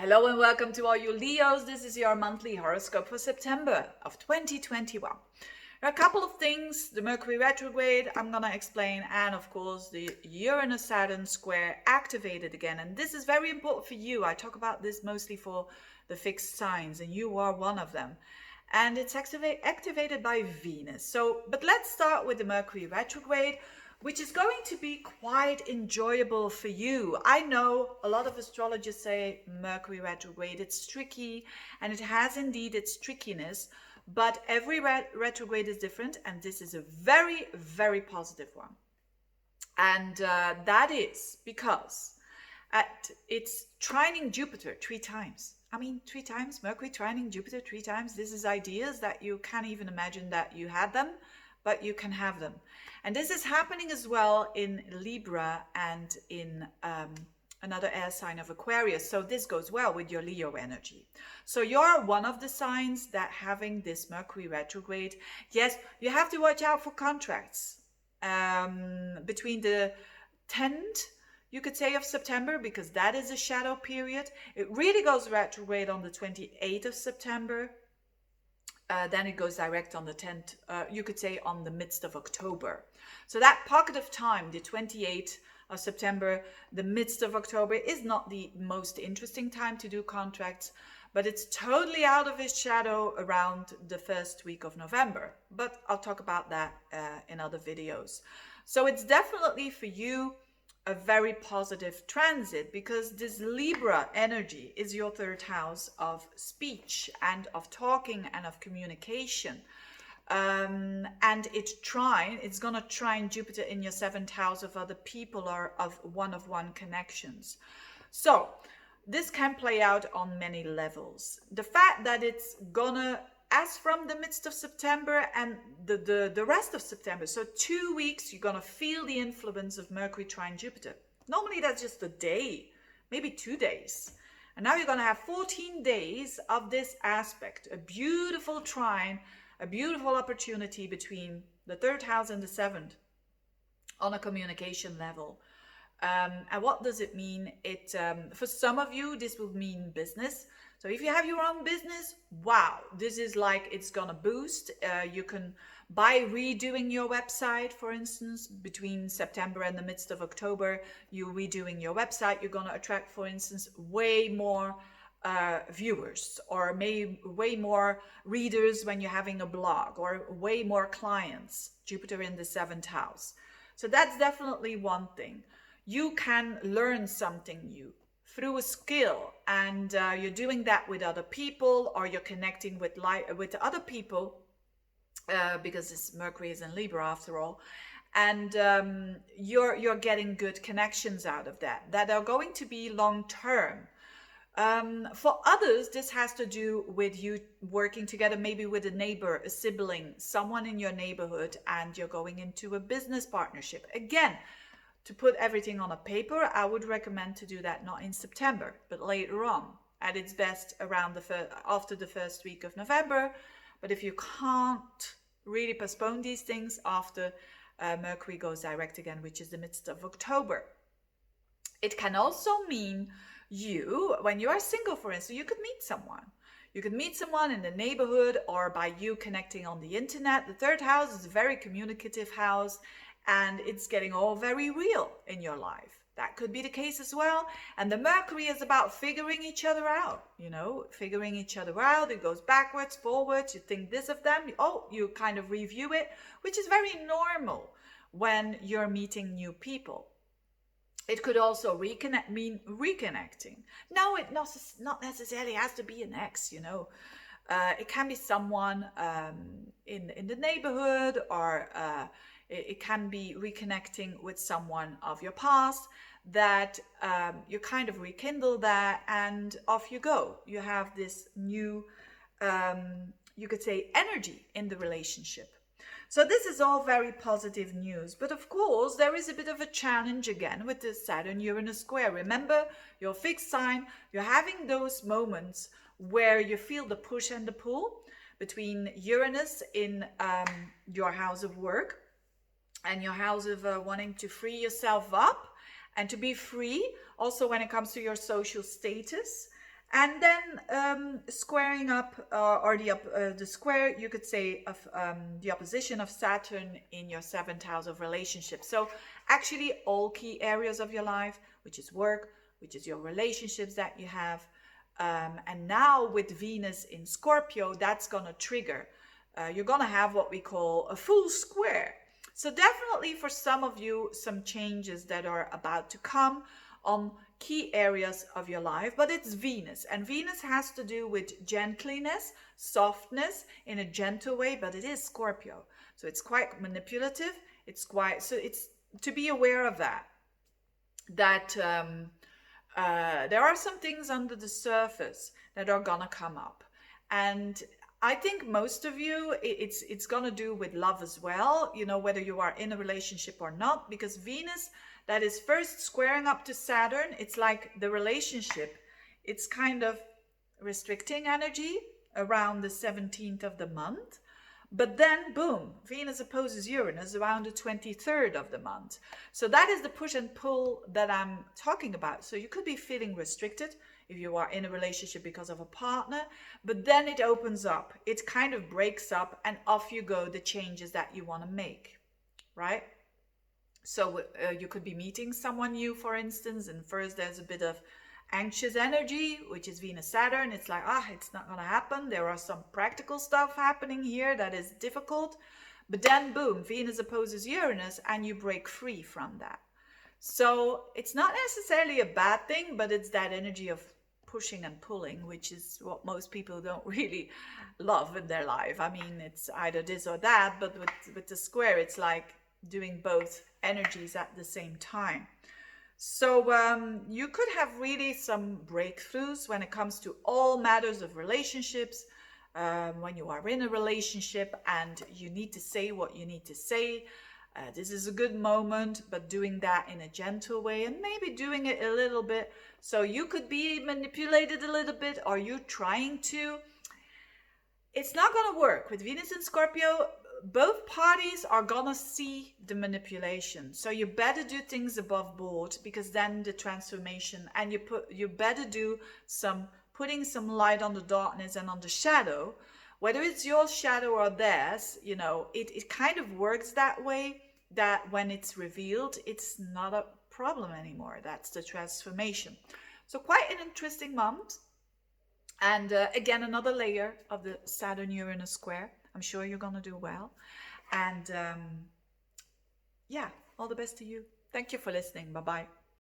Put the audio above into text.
Hello and welcome to all you Leos. This is your monthly horoscope for September of 2021. There are a couple of things, the Mercury retrograde I'm going to explain, and of course the Uranus-Saturn square activated again. And this is very important for you. I talk about this mostly for the fixed signs, and you are one of them. And it's activated by Venus. But let's start with the Mercury retrograde, which is going to be quite enjoyable for you. I know a lot of astrologers say Mercury retrograde, it's tricky, and it has indeed its trickiness, but every retrograde is different, and this is a very, very positive one. And that is because it's trining Jupiter 3 times. I mean, 3 times, Mercury trining Jupiter 3 times. This is ideas that you can't even imagine that you had them, but you can have them. And this is happening as well in Libra and in another air sign of Aquarius. So this goes well with your Leo energy. So you're one of the signs that having this Mercury retrograde. Yes, you have to watch out for contracts between the 10th, you could say, of September, because that is a shadow period. It really goes retrograde on the 28th of September. Then it goes direct on the 10th, you could say on the midst of October. So that pocket of time, the 28th of September, the midst of October, is not the most interesting time to do contracts, but it's totally out of its shadow around the first week of November. But I'll talk about that in other videos. So it's definitely for you a very positive transit, because this Libra energy is your 3rd house of speech and of talking and of communication. And it's going to trine Jupiter in your 7th house of other people or of one-of-one connections. So this can play out on many levels. The fact that it's gonna, as from the midst of September and the rest of September, so 2 weeks, you're going to feel the influence of Mercury trine Jupiter. Normally that's just a day, maybe 2 days. And now you're going to have 14 days of this aspect, a beautiful trine, a beautiful opportunity between the 3rd house and the 7th on a communication level. And what does it mean? For some of you, this will mean business. So if you have your own business, wow, this is like it's gonna boost. You can, by redoing your website, for instance, between September and the midst of October, you redoing your website, you're gonna attract, for instance, way more viewers, or maybe way more readers when you're having a blog, or way more clients, Jupiter in the 7th house. So that's definitely one thing. You can learn something new through a skill, and you're doing that with other people, or you're connecting with other people, because this Mercury is in Libra after all, and you're getting good connections out of that are going to be long term. For others, this has to do with you working together, maybe with a neighbor, a sibling, someone in your neighborhood, and you're going into a business partnership. Again, to put everything on a paper, I would recommend to do that not in September, but later on, at its best around after the first week of November. But if you can't really postpone these things after Mercury goes direct again, which is the midst of October. It can also mean you, when you are single, for instance, you could meet someone. You could meet someone in the neighborhood, or by you connecting on the internet. The 3rd house is a very communicative house, and it's getting all very real in your life. That could be the case as well. And the Mercury is about figuring each other out, figuring each other out. It goes backwards, forwards. You think this of them. You kind of review it, which is very normal when you're meeting new people. It could also mean reconnecting. No, it not necessarily has to be an ex, It can be someone in the neighborhood, or it can be reconnecting with someone of your past that you kind of rekindle that, and off you go. You have this new, you could say, energy in the relationship. So this is all very positive news. But of course, there is a bit of a challenge again with the Saturn-Uranus square. Remember, your fixed sign, you're having those moments where you feel the push and the pull between Uranus in your house of work and your house of wanting to free yourself up and to be free, also when it comes to your social status, And then squaring up, or the square, you could say, of the opposition of Saturn in your 7th house of relationships. So actually all key areas of your life, which is work, which is your relationships that you have. And now with Venus in Scorpio, that's going to trigger. You're going to have what we call a full square. So definitely for some of you, some changes that are about to come on key areas of your life, but it's Venus, and Venus has to do with gentleness, softness in a gentle way, but it is Scorpio, so it's quite manipulative. It's to be aware of that there are some things under the surface that are gonna come up, and I think most of you, it's gonna do with love as well, you know, whether you are in a relationship or not, because Venus, that is first squaring up to Saturn, it's like the relationship, it's kind of restricting energy around the 17th of the month. But then, boom, Venus opposes Uranus around the 23rd of the month. So that is the push and pull that I'm talking about. So you could be feeling restricted if you are in a relationship because of a partner, but then it opens up. It kind of breaks up, and off you go, the changes that you want to make, right? So you could be meeting someone new, for instance, and first there's a bit of anxious energy, which is Venus Saturn. It's like, it's not going to happen. There are some practical stuff happening here that is difficult. But then, boom, Venus opposes Uranus, and you break free from that. So it's not necessarily a bad thing, but it's that energy of pushing and pulling, which is what most people don't really love in their life. I mean, it's either this or that, but with the square, it's like doing both energies at the same time. So you could have really some breakthroughs when it comes to all matters of relationships, when you are in a relationship and you need to say what you need to say. This is a good moment, but doing that in a gentle way, and maybe doing it a little bit. So you could be manipulated a little bit, or you trying to. It's not going to work with Venus in Scorpio. Both parties are gonna see the manipulation, so you better do things above board, because then the transformation, and you better do some putting some light on the darkness and on the shadow, whether it's your shadow or theirs. You know, it kind of works that way, that when it's revealed, it's not a problem anymore. That's the transformation. So quite an interesting month, and again, another layer of the Saturn-Uranus square. I'm sure you're going to do well. And yeah, all the best to you. Thank you for listening. Bye-bye.